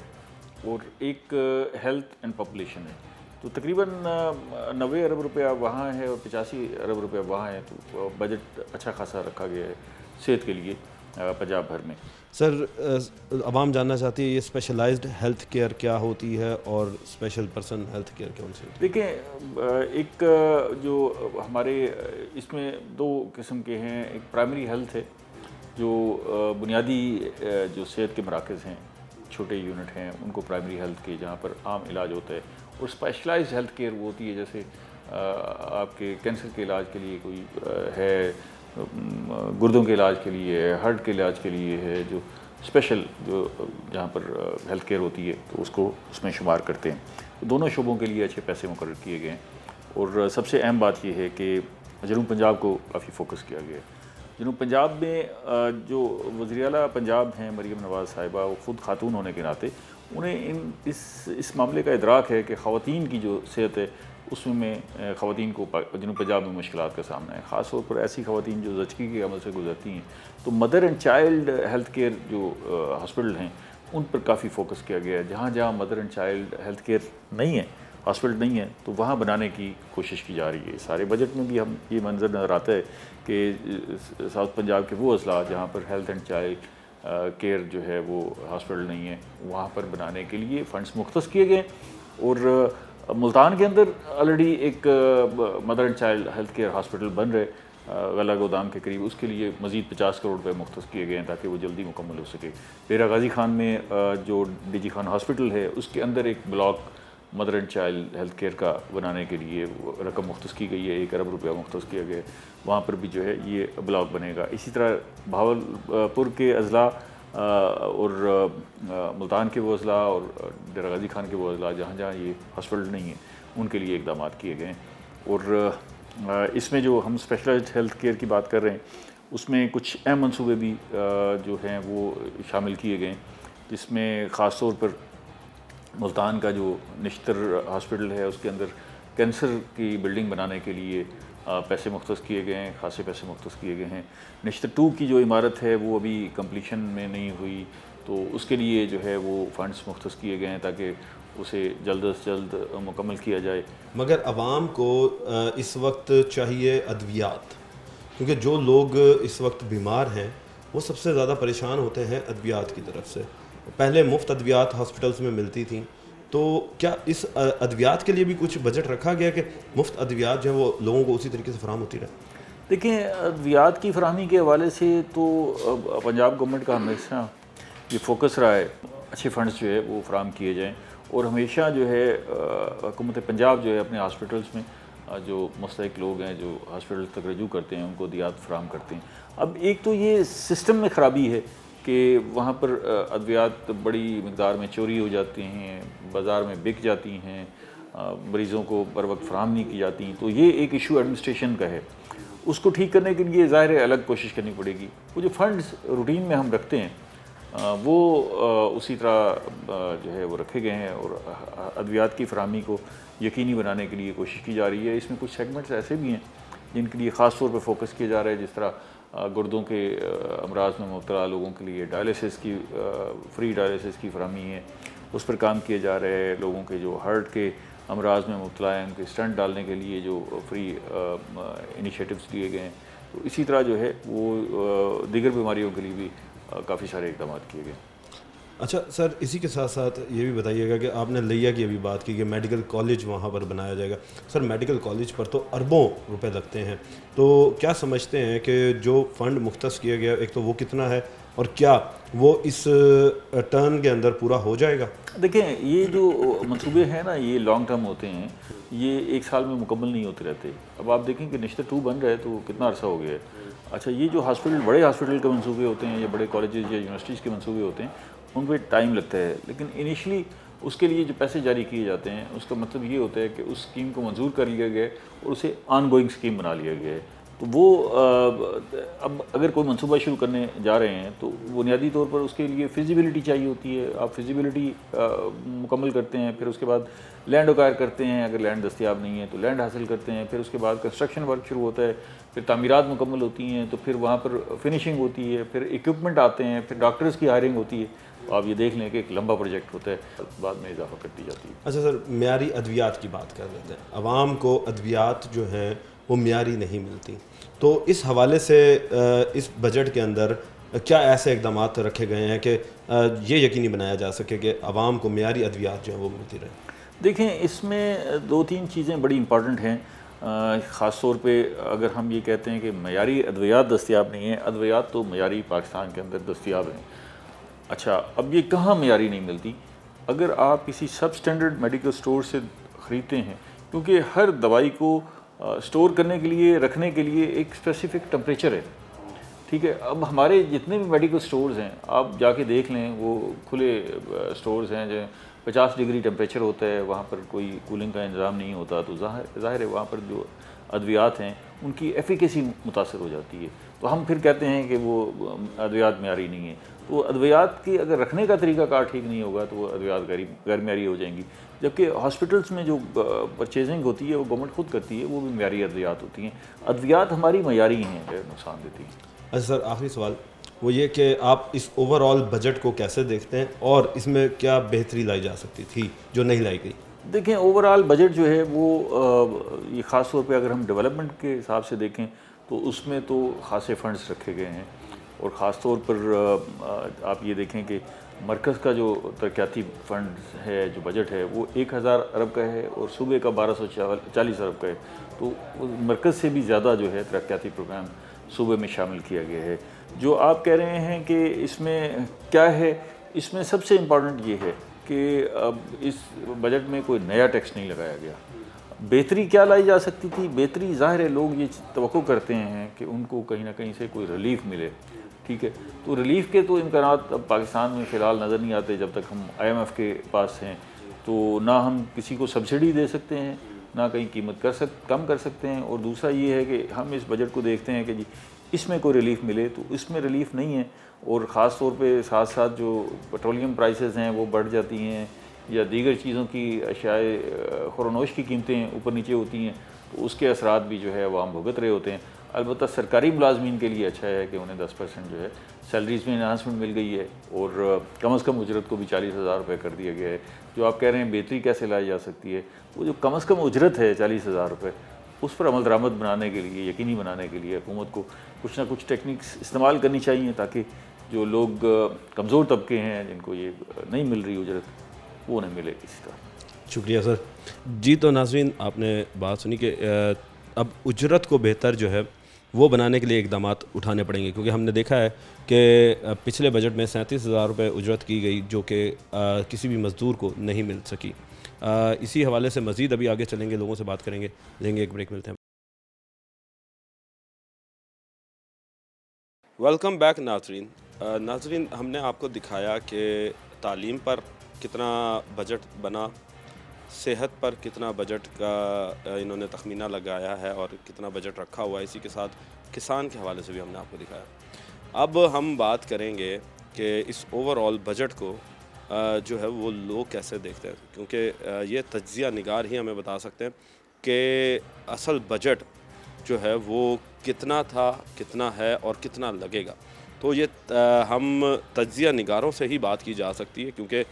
اور ایک ہیلتھ اینڈ پاپولیشن ہے۔ تو تقریباً 90 ارب روپیہ وہاں ہے اور 85 ارب روپیہ وہاں ہے، تو بجٹ اچھا خاصا رکھا گیا ہے صحت کے لیے پنجاب بھر میں۔ سر، عوام جاننا چاہتی ہے یہ اسپیشلائزڈ ہیلتھ کیئر کیا ہوتی ہے اور اسپیشل پرسن ہیلتھ کیئر کون سی ہوتی ہے؟ دیکھیں، ایک جو ہمارے اس میں 2 قسم کے ہیں، ایک پرائمری ہیلتھ ہے جو بنیادی جو صحت کے مراکز ہیں، چھوٹے یونٹ ہیں، ان کو پرائمری ہیلتھ کے جہاں پر عام علاج ہوتا ہے، اور اسپیشلائزڈ ہیلتھ کیئر وہ ہوتی ہے جیسے آپ کے کینسر کے علاج کے لیے کوئی ہے، گردوں کے علاج کے لیے ہے، ہارٹ کے علاج کے لیے ہے، جو اسپیشل جو جہاں پر ہیلتھ کیئر ہوتی ہے تو اس کو اس میں شمار کرتے ہیں۔ دونوں شعبوں کے لیے اچھے پیسے مقرر کیے گئے ہیں، اور سب سے اہم بات یہ ہے کہ جنوب پنجاب کو کافی فوکس کیا گیا ہے۔ جنوب پنجاب میں جو وزیر اعلیٰ پنجاب ہیں مریم نواز صاحبہ، وہ خود خاتون ہونے کے ناطے انہیں اس معاملے کا ادراک ہے کہ خواتین کی جو صحت ہے اس میں خواتین کو جنوب پنجاب میں مشکلات کا سامنا ہے، خاص طور پر ایسی خواتین جو زچگی کے عمل سے گزرتی ہیں۔ تو mother and child health care جو ہاسپٹل ہیں ان پر کافی فوکس کیا گیا ہے۔ جہاں جہاں mother and child health care نہیں ہے، ہاسپٹل نہیں ہے، تو وہاں بنانے کی کوشش کی جا رہی ہے۔ سارے بجٹ میں بھی ہم یہ منظر نظر آتا ہے کہ ساؤتھ پنجاب کے وہ اضلاع جہاں پر ہیلتھ اینڈ چائلڈ کیئر جو ہے وہ ہاسپٹل نہیں ہے، وہاں پر بنانے کے لیے فنڈز مختص کیے گئے۔ اور ملتان کے اندر آلریڈی ایک mother and child health care hospital بن رہے غلہ گودام کے قریب، اس کے لیے مزید 50 کروڑ روپے مختص کیے گئے ہیں تاکہ وہ جلدی مکمل ہو سکے۔ ڈیرہ غازی خان میں جو ڈی جی خان ہاسپٹل ہے اس کے اندر ایک block mother and child health care کا بنانے کے لیے رقم مختص کی گئی ہے، 1 ارب روپیہ مختص کیا گیا ہے، وہاں پر بھی جو ہے یہ بلاک بنے گا۔ اسی طرح بھاولپور کے اضلاع اور ملتان کے وہ اضلاع اور ڈیرہ غازی خان کے وہ اضلاع جہاں جہاں یہ ہاسپٹل نہیں ہیں ان کے لیے اقدامات کیے گئے ہیں۔ اور اس میں جو ہم اسپیشلائزڈ ہیلتھ کیئر کی بات کر رہے ہیں اس میں کچھ اہم منصوبے بھی جو ہیں وہ شامل کیے گئے، جس میں خاص طور پر ملتان کا جو نشتر ہاسپٹل ہے اس کے اندر کینسر کی بلڈنگ بنانے کے لیے پیسے مختص کیے گئے ہیں، خاصے پیسے مختص کیے گئے ہیں۔ نشتر 2 کی جو عمارت ہے وہ ابھی کمپلیشن میں نہیں ہوئی، تو اس کے لیے جو ہے وہ فنڈز مختص کیے گئے ہیں تاکہ اسے جلد از جلد مکمل کیا جائے۔ مگر عوام کو اس وقت چاہیے ادویات، کیونکہ جو لوگ اس وقت بیمار ہیں وہ سب سے زیادہ پریشان ہوتے ہیں ادویات کی طرف سے۔ پہلے مفت ادویات ہاسپٹلس میں ملتی تھیں، تو کیا اس ادویات کے لیے بھی کچھ بجٹ رکھا گیا کہ مفت ادویات جو ہیں وہ لوگوں کو اسی طریقے سے فراہم ہوتی رہے؟ دیکھیں، ادویات کی فراہمی کے حوالے سے تو پنجاب گورنمنٹ کا ہمیشہ یہ فوکس رہا ہے اچھے فنڈز جو ہے وہ فراہم کیے جائیں، اور ہمیشہ جو ہے حکومت پنجاب جو ہے اپنے ہاسپٹلس میں جو مستحق لوگ ہیں جو ہاسپٹل تک رجوع کرتے ہیں ان کو ادویات فراہم کرتے ہیں۔ اب ایک تو یہ سسٹم میں خرابی ہے کہ وہاں پر ادویات بڑی مقدار میں چوری ہو جاتی ہیں، بازار میں بک جاتی ہیں، مریضوں کو بر وقت فراہم نہیں کی جاتی ہیں، تو یہ ایک ایشو ایڈمنسٹریشن کا ہے۔ اس کو ٹھیک کرنے کے لیے ظاہر ہے الگ کوشش کرنی پڑے گی۔ وہ جو فنڈز روٹین میں ہم رکھتے ہیں وہ اسی طرح جو ہے وہ رکھے گئے ہیں، اور ادویات کی فراہمی کو یقینی بنانے کے لیے کوشش کی جا رہی ہے۔ اس میں کچھ سیگمنٹس ایسے بھی ہیں جن کے لیے خاص طور پہ فوکس کیا جا رہا ہے، جس طرح گردوں کے امراض میں مبتلا لوگوں کے لیے ڈائلیسس کی فری ڈائلیسس کی فراہمی ہے، اس پر کام کیا جا رہا ہے۔ لوگوں کے جو ہارٹ کے امراض میں مبتلا ہیں ان کے اسٹنٹ ڈالنے کے لیے جو فری انیشیٹوز لیے گئے ہیں، تو اسی طرح جو ہے وہ دیگر بیماریوں کے لیے بھی کافی سارے اقدامات کیے گئے۔ اچھا سر، اسی کے ساتھ ساتھ یہ بھی بتائیے گا کہ آپ نے لیا کی ابھی بات کی کہ میڈیکل کالج وہاں پر بنایا جائے گا۔ سر میڈیکل کالج پر تو اربوں روپے لگتے ہیں، تو کیا سمجھتے ہیں کہ جو فنڈ مختص کیا گیا ایک تو وہ کتنا ہے، اور کیا وہ اس ٹرن کے اندر پورا ہو جائے گا؟ دیکھیں، یہ جو منصوبے ہیں نا یہ لانگ ٹرم ہوتے ہیں، یہ ایک سال میں مکمل نہیں ہوتے رہتے۔ اب آپ دیکھیں کہ نشتر 2 بن رہا ہے تو کتنا عرصہ ہو گیا ہے۔ اچھا، یہ جو ہاسپٹل بڑے ہاسپٹل کے منصوبے ہوتے ہیں یا بڑے کالجز یا یونیورسٹیز کے منصوبے ہوتے ہیں ان پہ ٹائم لگتا ہے، لیکن انیشلی اس کے لیے جو پیسے جاری کیے جاتے ہیں اس کا مطلب یہ ہوتا ہے کہ اس اسکیم کو منظور کر لیا گیا ہے اور اسے آن گوئنگ اسکیم بنا لیا گیا ہے۔ تو وہ اب اگر کوئی منصوبہ شروع کرنے جا رہے ہیں تو بنیادی طور پر اس کے لیے فیزیبلٹی چاہیے ہوتی ہے۔ آپ فیزیبلٹی مکمل کرتے ہیں، پھر اس کے بعد لینڈ اکوائر کرتے ہیں، اگر لینڈ دستیاب نہیں ہے تو لینڈ حاصل کرتے ہیں، پھر اس کے بعد کنسٹرکشن ورک شروع ہوتا ہے، پھر تعمیرات مکمل ہوتی ہیں، تو پھر وہاں پر فنیشنگ ہوتی ہے، پھر ایکوپمنٹ آتے ہیں، پھر ڈاکٹرز کی ہائرنگ ہوتی ہے۔ تو آپ یہ دیکھ لیں کہ ایک لمبا پروجیکٹ ہوتا ہے، بعد میں اضافہ کرتی جاتی ہے۔ اچھا سر، معیاری ادویات کی بات کر لیتے ہیں۔ عوام کو ادویات جو ہیں وہ معیاری نہیں ملتی، تو اس حوالے سے اس بجٹ کے اندر کیا ایسے اقدامات رکھے گئے ہیں کہ یہ یقینی بنایا جا سکے کہ عوام کو معیاری ادویات جو ہیں وہ ملتی رہیں؟ دیکھیں، اس میں 2-3 چیزیں بڑی امپورٹنٹ ہیں۔ خاص طور پہ اگر ہم یہ کہتے ہیں کہ معیاری ادویات دستیاب نہیں ہیں، ادویات تو معیاری پاکستان کے اندر دستیاب ہیں۔ اچھا، اب یہ کہاں معیاری نہیں ملتی؟ اگر آپ کسی سب سٹینڈرڈ میڈیکل سٹور سے خریدتے ہیں، کیونکہ ہر دوائی کو سٹور کرنے کے لیے رکھنے کے لیے ایک اسپیسیفک ٹمپریچر ہے، ٹھیک ہے۔ اب ہمارے جتنے بھی میڈیکل سٹورز ہیں آپ جا کے دیکھ لیں، وہ کھلے سٹورز ہیں جو 50 ڈگری ٹمپریچر ہوتا ہے، وہاں پر کوئی کولنگ کا انتظام نہیں ہوتا، تو ظاہر ہے وہاں پر جو ادویات ہیں ان کی ایفیکیسی متاثر ہو جاتی ہے، تو ہم پھر کہتے ہیں کہ وہ ادویات معیاری نہیں ہیں۔ تو ادویات کی اگر رکھنے کا طریقہ کار ٹھیک نہیں ہوگا تو وہ ادویات غیر معیاری ہو جائیں گی، جبکہ ہاسپٹلس میں جو پرچیزنگ ہوتی ہے وہ گورنمنٹ خود کرتی ہے، وہ بھی معیاری ادویات ہوتی ہیں۔ ادویات ہماری معیاری ہیں، غیر نقصان دیتی ہیں۔ اچھا سر، آخری سوال وہ یہ کہ آپ اس اوور آل بجٹ کو کیسے دیکھتے ہیں اور اس میں کیا بہتری لائی جا سکتی تھی جو نہیں لائی گئی؟ دیکھیں، اوور آل بجٹ جو ہے وہ یہ خاص طور پہ اگر ہم ڈیولپمنٹ کے حساب سے دیکھیں تو اس میں تو خاصے فنڈز رکھے گئے ہیں، اور خاص طور پر آپ یہ دیکھیں کہ مرکز کا جو ترقیاتی فنڈ ہے، جو بجٹ ہے وہ 1000 ارب کا ہے اور صوبے کا 1240 ارب کا ہے، تو مرکز سے بھی زیادہ جو ہے ترقیاتی پروگرام صوبے میں شامل کیا گیا ہے۔ جو آپ کہہ رہے ہیں کہ اس میں کیا ہے، اس میں سب سے امپورٹنٹ یہ ہے کہ اب اس بجٹ میں کوئی نیا ٹیکس نہیں لگایا گیا۔ بہتری کیا لائی جا سکتی تھی؟ بہتری ظاہر ہے لوگ یہ توقع کرتے ہیں کہ ان کو کہیں نہ کہیں سے کوئی ریلیف ملے، ٹھیک ہے۔ تو ریلیف کے تو امکانات اب پاکستان میں فی الحال نظر نہیں آتے جب تک ہم IMF کے پاس ہیں، تو نہ ہم کسی کو سبسڈی دے سکتے ہیں، نہ کہیں قیمت کم کر سکتے ہیں، اور دوسرا یہ ہے کہ ہم اس بجٹ کو دیکھتے ہیں کہ جی اس میں کوئی ریلیف ملے، تو اس میں ریلیف نہیں ہے. اور خاص طور پہ ساتھ ساتھ جو پیٹرولیم پرائسز ہیں وہ بڑھ جاتی ہیں، یا دیگر چیزوں کی اشیاء خورونوش کی قیمتیں اوپر نیچے ہوتی ہیں، تو اس کے اثرات بھی جو ہے وہ ہم بھگت رہے ہوتے ہیں. البتہ سرکاری ملازمین کے لیے اچھا ہے کہ انہیں 10% جو ہے سیلریز میں انہانسمنٹ مل گئی ہے، اور کم از کم اجرت کو بھی 40,000 روپے کر دیا گیا ہے. جو آپ کہہ رہے ہیں بہتری کیسے لائی جا سکتی ہے، وہ جو کم از کم اجرت ہے 40,000 روپے، اس پر عمل درآمد بنانے کے لیے، یقینی بنانے کے لیے حکومت کو کچھ نہ کچھ ٹیکنیکس استعمال کرنی چاہیے، تاکہ جو لوگ کمزور طبقے ہیں جن کو یہ نہیں مل رہی اجرت، وہ انہیں ملے اسی طرح. شکریہ سر. جی تو ناظرین، آپ نے بات سنی کہ اب اجرت کو بہتر جو ہے وہ بنانے کے لیے اقدامات اٹھانے پڑیں گے، کیونکہ ہم نے دیکھا ہے کہ پچھلے بجٹ میں 37,000 روپے اجرت کی گئی، جو کہ کسی بھی مزدور کو نہیں مل سکی. اسی حوالے سے مزید ابھی آگے چلیں گے، لوگوں سے بات کریں گے، لیں گے ایک بریک، ملتے ہیں. ویلکم بیک ناظرین. ناظرین، ہم نے آپ کو دکھایا کہ تعلیم پر کتنا بجٹ بنا، صحت پر کتنا بجٹ کا انہوں نے تخمینہ لگایا ہے اور کتنا بجٹ رکھا ہوا ہے. اسی کے ساتھ کسان کے حوالے سے بھی ہم نے آپ کو دکھایا. اب ہم بات کریں گے کہ اس اوور آل بجٹ کو جو ہے وہ لوگ کیسے دیکھتے ہیں، کیونکہ یہ تجزیہ نگار ہی ہمیں بتا سکتے ہیں کہ اصل بجٹ جو ہے وہ کتنا تھا، کتنا ہے اور کتنا لگے گا. تو یہ ہم تجزیہ نگاروں سے ہی بات کی جا سکتی ہے، کیونکہ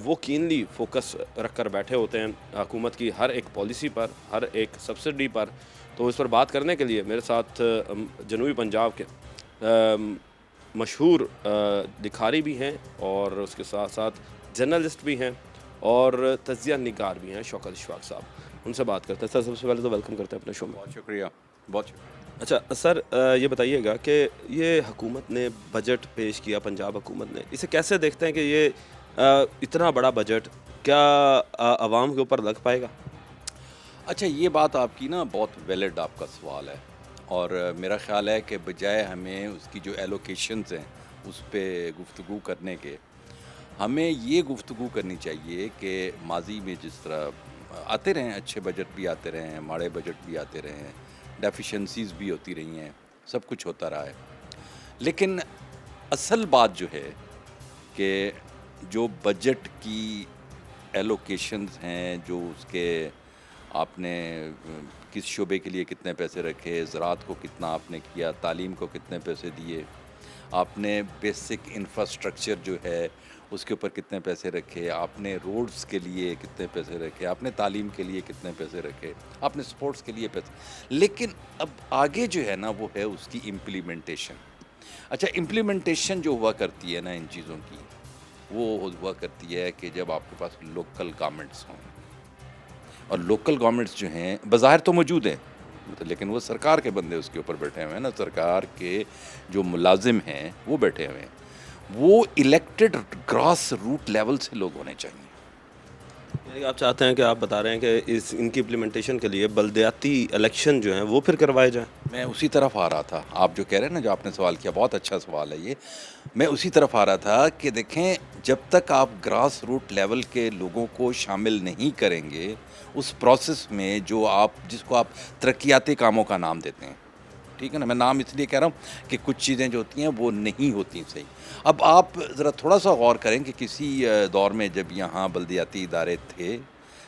وہ کینلی فوکس رکھ کر بیٹھے ہوتے ہیں حکومت کی ہر ایک پالیسی پر، ہر ایک سبسڈی پر. تو اس پر بات کرنے کے لیے میرے ساتھ جنوبی پنجاب کے مشہور لکھاری بھی ہیں، اور اس کے ساتھ ساتھ جرنلسٹ بھی ہیں اور تجزیہ نگار بھی ہیں، شوکت اشفاق صاحب. ان سے بات کرتے ہیں. سر، سب سے پہلے تو ویلکم کرتے ہیں اپنے شو میں. بہت شکریہ، بہت شکریہ. اچھا سر، یہ بتائیے گا کہ یہ حکومت نے بجٹ پیش کیا، پنجاب حکومت نے، اسے کیسے دیکھتے ہیں کہ یہ اتنا بڑا بجٹ کیا عوام کے اوپر لگ پائے گا؟ اچھا، یہ بات آپ کی نا بہت ویلڈ آپ کا سوال ہے، اور میرا خیال ہے کہ بجائے ہمیں اس کی جو ایلوکیشنز ہیں اس پہ گفتگو کرنے کے، ہمیں یہ گفتگو کرنی چاہیے کہ ماضی میں جس طرح آتے رہے ہیں، اچھے بجٹ بھی آتے رہے ہیں، ماڑے بجٹ بھی آتے رہے ہیں، ڈیفیشنسیز بھی ہوتی رہی ہیں، سب کچھ ہوتا رہا ہے. لیکن اصل بات جو ہے کہ جو بجٹ کی ایلوکیشنز ہیں، جو اس کے آپ نے کس شعبے کے لیے کتنے پیسے رکھے، زراعت کو کتنا آپ نے کیا، تعلیم کو کتنے پیسے دیے، آپ نے بیسک انفراسٹرکچر جو ہے اس کے اوپر کتنے پیسے رکھے، آپ نے روڈز کے لیے کتنے پیسے رکھے، آپ نے تعلیم کے لیے کتنے پیسے رکھے، آپ نے سپورٹس کے لیے پیسے. لیکن اب آگے جو ہے نا وہ ہے اس کی امپلیمنٹیشن. اچھا، امپلیمنٹیشن جو ہوا کرتی ہے نا ان چیزوں کی، وہ ہوا کرتی ہے کہ جب آپ کے پاس لوکل گورنمنٹس ہوں، اور لوکل گورنمنٹس جو ہیں بظاہر تو موجود ہیں، لیکن وہ سرکار کے بندے اس کے اوپر بیٹھے ہوئے ہیں نا، سرکار کے جو ملازم ہیں وہ بیٹھے ہوئے ہیں. وہ الیکٹڈ گراس روٹ لیول سے لوگ ہونے چاہیے. یعنی آپ چاہتے ہیں کہ آپ بتا رہے ہیں کہ ان کی امپلیمنٹیشن کے لیے بلدیاتی الیکشن جو ہیں وہ پھر کروائے جائیں؟ میں اسی طرف آ رہا تھا. آپ جو کہہ رہے ہیں نا، جو آپ نے سوال کیا، بہت اچھا سوال ہے یہ. میں اسی طرف آ رہا تھا کہ دیکھیں، جب تک آپ گراس روٹ لیول کے لوگوں کو شامل نہیں کریں گے اس پروسیس میں، جو جس کو آپ ترقیاتی کاموں کا نام دیتے ہیں، ٹھیک ہے نا، میں نام اس لیے کہہ رہا ہوں کہ کچھ چیزیں جو ہوتی ہیں وہ نہیں ہوتی صحیح. اب آپ ذرا تھوڑا سا غور کریں کہ کسی دور میں جب یہاں بلدیاتی ادارے تھے،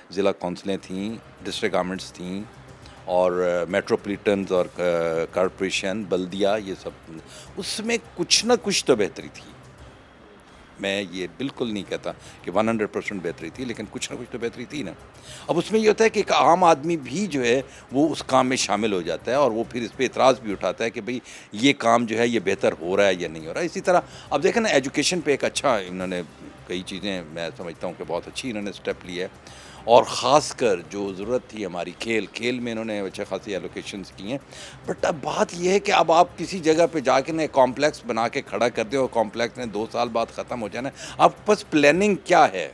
ضلع کونسلیں تھیں، ڈسٹرکٹ گورنمنٹس تھیں، اور میٹروپولیٹنز اور کارپوریشن، بلدیہ، یہ سب، اس میں کچھ نہ کچھ تو بہتری تھی. میں یہ بالکل نہیں کہتا کہ 100% بہتری تھی، لیکن کچھ نہ کچھ تو بہتری تھی نا. اب اس میں یہ ہوتا ہے کہ ایک عام آدمی بھی جو ہے وہ اس کام میں شامل ہو جاتا ہے، اور وہ پھر اس پہ اعتراض بھی اٹھاتا ہے کہ بھئی یہ کام جو ہے یہ بہتر ہو رہا ہے یا نہیں ہو رہا ہے. اسی طرح اب دیکھیں نا، ایجوکیشن پہ ایک اچھا انہوں نے کئی چیزیں، میں سمجھتا ہوں کہ بہت اچھی انہوں نے اسٹیپ لیا ہے، اور خاص کر جو ضرورت تھی ہماری کھیل میں انہوں نے اچھے خاصی ایلوکیشنز کی ہیں. بٹ اب بات یہ ہے کہ اب آپ کسی جگہ پہ جا کے نا کمپلیکس بنا کے کھڑا کر دیں، اور کمپلیکس نے 2 سال بعد ختم ہو جانا ہے. آپ پاس پلاننگ کیا ہے؟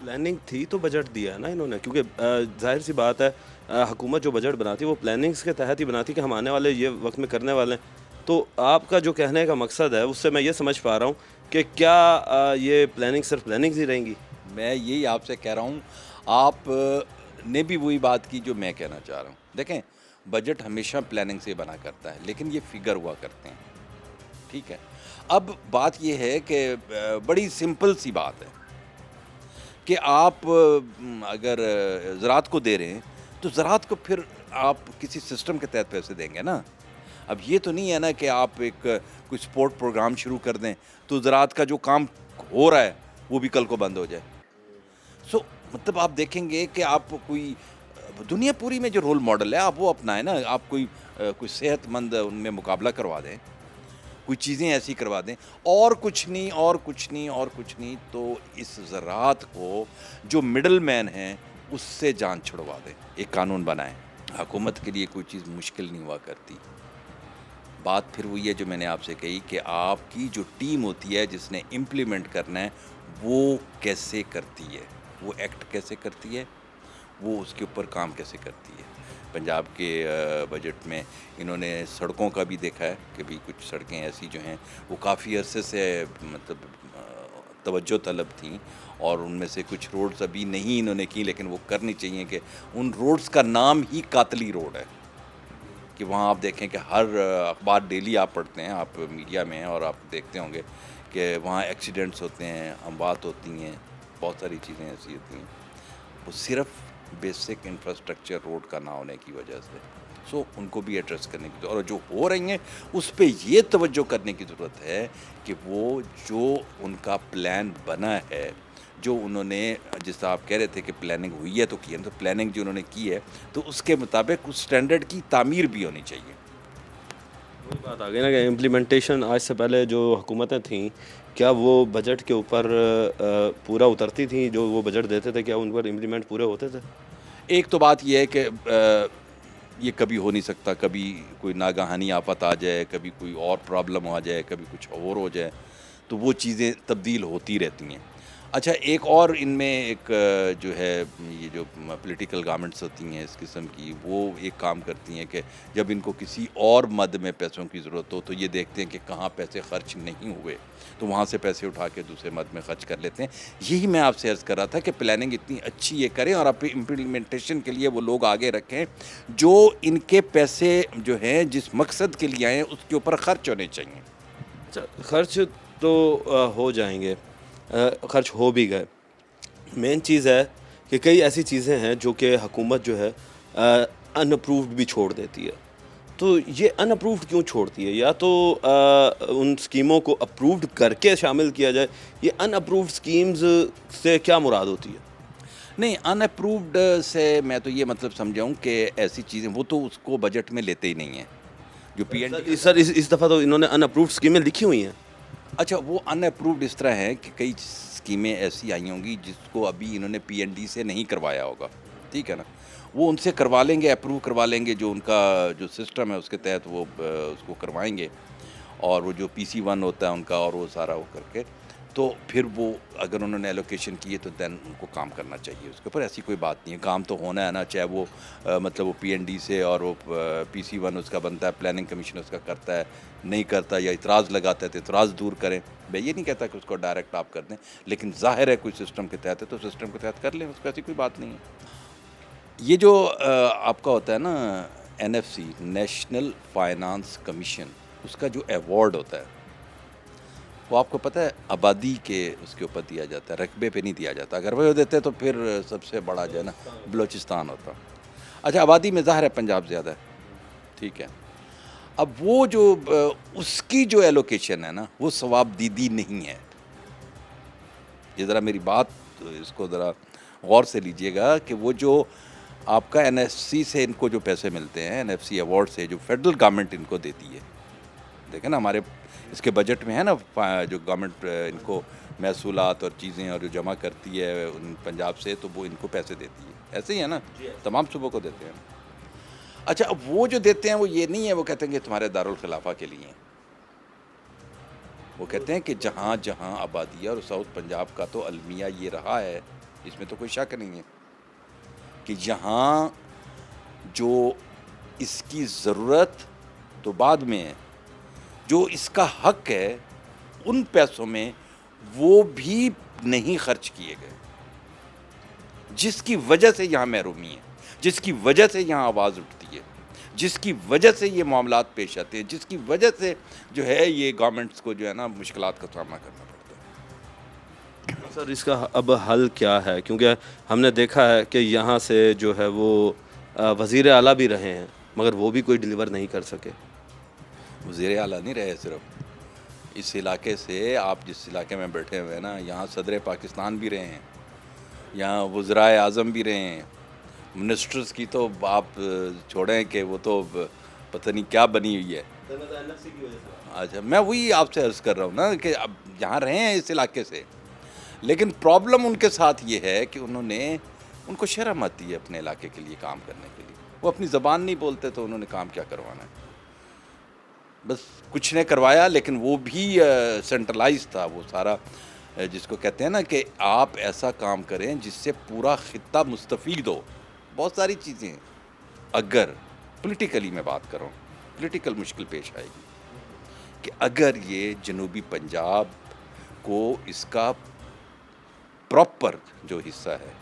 پلاننگ تھی تو بجٹ دیا ہے نا انہوں نے، کیونکہ ظاہر سی بات ہے حکومت جو بجٹ بناتی ہے وہ پلاننگز کے تحت ہی بناتی ہے کہ ہم آنے والے یہ وقت میں کرنے والے ہیں. تو آپ کا جو کہنے کا مقصد ہے اس سے میں یہ سمجھ پا رہا ہوں کہ کیا یہ پلاننگ صرف پلاننگز ہی رہیں گی؟ میں یہی آپ سے کہہ رہا ہوں، آپ نے بھی وہی بات کی جو میں کہنا چاہ رہا ہوں. دیکھیں، بجٹ ہمیشہ پلاننگ سے بنا کرتا ہے، لیکن یہ فگر ہوا کرتے ہیں، ٹھیک ہے. اب بات یہ ہے کہ بڑی سمپل سی بات ہے کہ آپ اگر زراعت کو دے رہے ہیں تو زراعت کو پھر آپ کسی سسٹم کے تحت پیسے دیں گے نا. اب یہ تو نہیں ہے نا کہ آپ ایک کوئی سپورٹ پروگرام شروع کر دیں تو زراعت کا جو کام ہو رہا ہے وہ بھی کل کو بند ہو جائے. سو مطلب آپ دیکھیں گے کہ آپ کوئی دنیا پوری میں جو رول ماڈل ہے آپ وہ اپنائیں نا. آپ کوئی صحت مند ان میں مقابلہ کروا دیں، کوئی چیزیں ایسی کروا دیں، اور کچھ نہیں تو اس زراعت کو جو مڈل مین ہیں اس سے جان چھڑوا دیں. ایک قانون بنائیں. حکومت کے لیے کوئی چیز مشکل نہیں ہوا کرتی. بات پھر وہی ہے جو میں نے آپ سے کہی کہ آپ کی جو ٹیم ہوتی ہے جس نے امپلیمنٹ کرنا ہے وہ کیسے کرتی ہے، وہ ایکٹ کیسے کرتی ہے، وہ اس کے اوپر کام کیسے کرتی ہے. پنجاب کے بجٹ میں انہوں نے سڑکوں کا بھی دیکھا ہے کہ بھی کچھ سڑکیں ایسی جو ہیں وہ کافی عرصے سے مطلب توجہ طلب تھیں، اور ان میں سے کچھ روڈز ابھی نہیں انہوں نے کی، لیکن وہ کرنی چاہیے. کہ ان روڈز کا نام ہی قاتلی روڈ ہے کہ وہاں آپ دیکھیں کہ ہر اخبار ڈیلی آپ پڑھتے ہیں، آپ میڈیا میں ہیں اور آپ دیکھتے ہوں گے کہ وہاں ایکسیڈنٹس ہوتے ہیں، اموات ہوتی ہیں، بہت ساری چیزیں ایسی ہوتی ہیں. وہ صرف بیسک انفراسٹرکچر روڈ کا نہ ہونے کی وجہ سے. سو ان کو بھی ایڈریس کرنے کی ضرورت، اور جو ہو رہی ہیں اس پہ یہ توجہ کرنے کی ضرورت ہے کہ وہ جو ان کا پلان بنا ہے، جو انہوں نے جس طرح آپ کہہ رہے تھے کہ پلاننگ ہوئی ہے تو کی ہے، تو پلاننگ جو انہوں نے کی ہے تو اس کے مطابق اس سٹینڈرڈ کی تعمیر بھی ہونی چاہیے. وہی بات آ گئی نا کہ امپلیمنٹیشن آج سے پہلے جو حکومتیں تھیں کیا وہ بجٹ کے اوپر پورا اترتی تھیں؟ جو وہ بجٹ دیتے تھے کیا ان پر امپلیمنٹ پورے ہوتے تھے؟ ایک تو بات یہ ہے کہ یہ کبھی ہو نہیں سکتا، کبھی کوئی ناگہانی آفت آ جائے، کبھی کوئی اور پرابلم آ جائے، کبھی کچھ اور ہو جائے، تو وہ چیزیں تبدیل ہوتی رہتی ہیں. اچھا ایک اور ان میں ایک جو ہے یہ جو پولیٹیکل گورنمنٹس ہوتی ہیں اس قسم کی، وہ ایک کام کرتی ہیں کہ جب ان کو کسی اور مد میں پیسوں کی ضرورت ہو تو یہ دیکھتے ہیں کہ کہاں پیسے خرچ نہیں ہوئے تو وہاں سے پیسے اٹھا کے دوسرے مد میں خرچ کر لیتے ہیں. یہی میں آپ سے عرض کر رہا تھا کہ پلاننگ اتنی اچھی یہ کریں اور آپ امپلیمنٹیشن کے لیے وہ لوگ آگے رکھیں جو ان کے پیسے جو ہیں جس مقصد کے لیے آئے اس کے اوپر خرچ ہونے چاہیے. اچھا خرچ تو ہو جائیں گے، خرچ ہو بھی گئے. مین چیز ہے کہ کئی ایسی چیزیں ہیں جو کہ حکومت جو ہے ان اپرووڈ بھی چھوڑ دیتی ہے. تو یہ ان اپرووڈ کیوں چھوڑتی ہے؟ یا تو ان سکیموں کو اپرووڈ کر کے شامل کیا جائے. یہ ان اپرووڈ سکیمز سے کیا مراد ہوتی ہے؟ نہیں، ان اپرووڈ سے میں تو یہ مطلب سمجھاؤں کہ ایسی چیزیں وہ تو اس کو بجٹ میں لیتے ہی نہیں ہیں جو پی این ڈی. سر اس دفعہ تو انہوں نے ان اپرووڈ سکیمیں لکھی ہوئی ہیں. اچھا وہ ان اپرووڈ اس طرح ہے کہ کئی اسکیمیں ایسی آئی ہوں گی جس کو ابھی انہوں نے پی این ڈی سے نہیں کروایا ہوگا، ٹھیک ہے نا. وہ ان سے کروا لیں گے، اپروو کروا لیں گے، جو ان کا جو سسٹم ہے اس کے تحت وہ اس کو کروائیں گے، اور وہ جو پی سی 1 ہوتا ہے ان کا اور وہ سارا وہ کر کے تو پھر وہ اگر انہوں نے ایلوکیشن کی ہے تو دین ان کو کام کرنا چاہیے اس کے اوپر. ایسی کوئی بات نہیں ہے، کام تو ہونا ہے نا، چاہے وہ مطلب وہ پی این ڈی سے اور وہ پی سی 1 اس کا بنتا ہے، پلاننگ کمیشن اس کا کرتا ہے، نہیں کرتا یا اعتراض لگاتا ہے تو اعتراض دور کریں. میں یہ نہیں کہتا کہ اس کو ڈائریکٹ آپ کر دیں، لیکن ظاہر ہے کوئی سسٹم کے تحت ہے تو سسٹم کے تحت کر لیں، اس کو ایسی کوئی بات نہیں ہے. یہ جو آپ کا ہوتا ہے نا N F C, National Finance Commission, اس کا جو ایوارڈ ہوتا ہے وہ آپ کو پتہ ہے آبادی کے اس کے اوپر دیا جاتا ہے، رقبے پہ نہیں دیا جاتا. اگر وہ دیتے تو پھر سب سے بڑا جو ہے نا بلوچستان ہوتا. اچھا آبادی میں ظاہر ہے پنجاب زیادہ ہے، ٹھیک ہے. اب وہ جو اس کی جو ایلوکیشن ہے نا وہ ثواب دیدی نہیں ہے. یہ ذرا میری بات اس کو ذرا غور سے لیجئے گا کہ وہ جو آپ کا این ایف سی سے ان کو جو پیسے ملتے ہیں، این ایف سی ایوارڈ سے جو فیڈرل گورنمنٹ ان کو دیتی ہے، دیکھیں نا ہمارے اس کے بجٹ میں ہے نا جو گورنمنٹ ان کو محصولات اور چیزیں اور جو جمع کرتی ہے ان پنجاب سے تو وہ ان کو پیسے دیتی ہے. ایسے ہی ہے نا، تمام صوبوں کو دیتے ہیں. اچھا اب وہ جو دیتے ہیں وہ یہ نہیں ہے وہ کہتے ہیں کہ تمہارے دارالخلافہ کے لیے، وہ کہتے ہیں کہ جہاں جہاں آبادی ہے، اور ساؤتھ پنجاب کا تو المیہ یہ رہا ہے، اس میں تو کوئی شک نہیں ہے کہ یہاں جو اس کی ضرورت تو بعد میں ہے، جو اس کا حق ہے ان پیسوں میں وہ بھی نہیں خرچ کیے گئے، جس کی وجہ سے یہاں محرومی ہے، جس کی وجہ سے یہاں آواز اٹھتی ہے. جس کی وجہ سے یہ معاملات پیش آتے ہیں، جس کی وجہ سے جو ہے یہ گورنمنٹس کو جو ہے نا مشکلات کا سامنا کرنا پڑتا ہے۔ سر اس کا اب حل کیا ہے؟ کیونکہ ہم نے دیکھا ہے کہ یہاں سے جو ہے وہ وزیر اعلیٰ بھی رہے ہیں مگر وہ بھی کوئی ڈیلیور نہیں کر سکے۔ وزیر اعلیٰ نہیں رہے صرف، اس علاقے سے آپ جس علاقے میں بیٹھے ہوئے ہیں نا، یہاں صدر پاکستان بھی رہے ہیں، یہاں وزرائے اعظم بھی رہے ہیں، منسٹرز کی تو آپ چھوڑیں کہ وہ تو پتہ نہیں کیا بنی ہوئی ہے۔ اچھا میں وہی آپ سے عرض کر رہا ہوں نا کہ اب یہاں رہے ہیں اس علاقے سے، لیکن پرابلم ان کے ساتھ یہ ہے کہ ان کو شرم آتی ہے اپنے علاقے کے لیے کام کرنے کے لیے، وہ اپنی زبان نہیں بولتے تو انہوں نے کام کیا کروانا ہے؟ بس کچھ نے کروایا، لیکن وہ بھی سینٹرلائز تھا وہ سارا، جس کو کہتے ہیں نا کہ آپ ایسا کام کریں جس سے پورا خطہ مستفید ہو۔ بہت ساری چیزیں ہیں، اگر پولیٹیکلی میں بات کروں، پولیٹیکل مشکل پیش آئے گی کہ اگر یہ جنوبی پنجاب کو اس کا پراپر جو حصہ ہے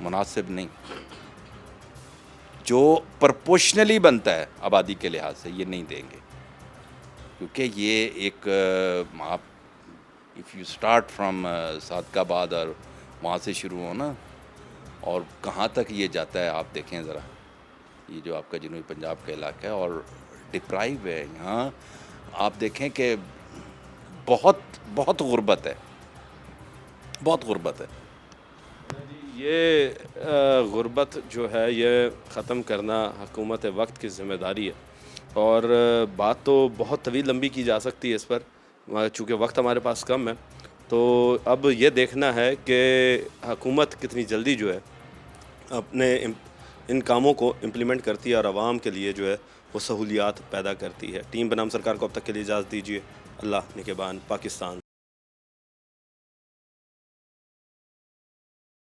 مناسب نہیں، جو پرپوشنلی بنتا ہے آبادی کے لحاظ سے، یہ نہیں دیں گے، کیونکہ یہ ایک آپ اف یو اسٹارٹ فرام صادق آباد اور وہاں سے شروع ہو نا، اور کہاں تک یہ جاتا ہے آپ دیکھیں ذرا، یہ جو آپ کا جنوبی پنجاب کا علاقہ ہے اور ڈپرائیو ہے، یہاں آپ دیکھیں کہ بہت بہت غربت ہے، بہت غربت ہے۔ یہ غربت جو ہے یہ ختم کرنا حکومت وقت کی ذمہ داری ہے، اور بات تو بہت طویل لمبی کی جا سکتی ہے اس پر، چونکہ وقت ہمارے پاس کم ہے، تو اب یہ دیکھنا ہے کہ حکومت کتنی جلدی جو ہے اپنے ان کاموں کو امپلیمنٹ کرتی ہے اور عوام کے لیے جو ہے وہ سہولیات پیدا کرتی ہے۔ ٹیم بنام سرکار کو اب تک کے لیے اجازت دیجیے۔ اللہ نگہبان پاکستان۔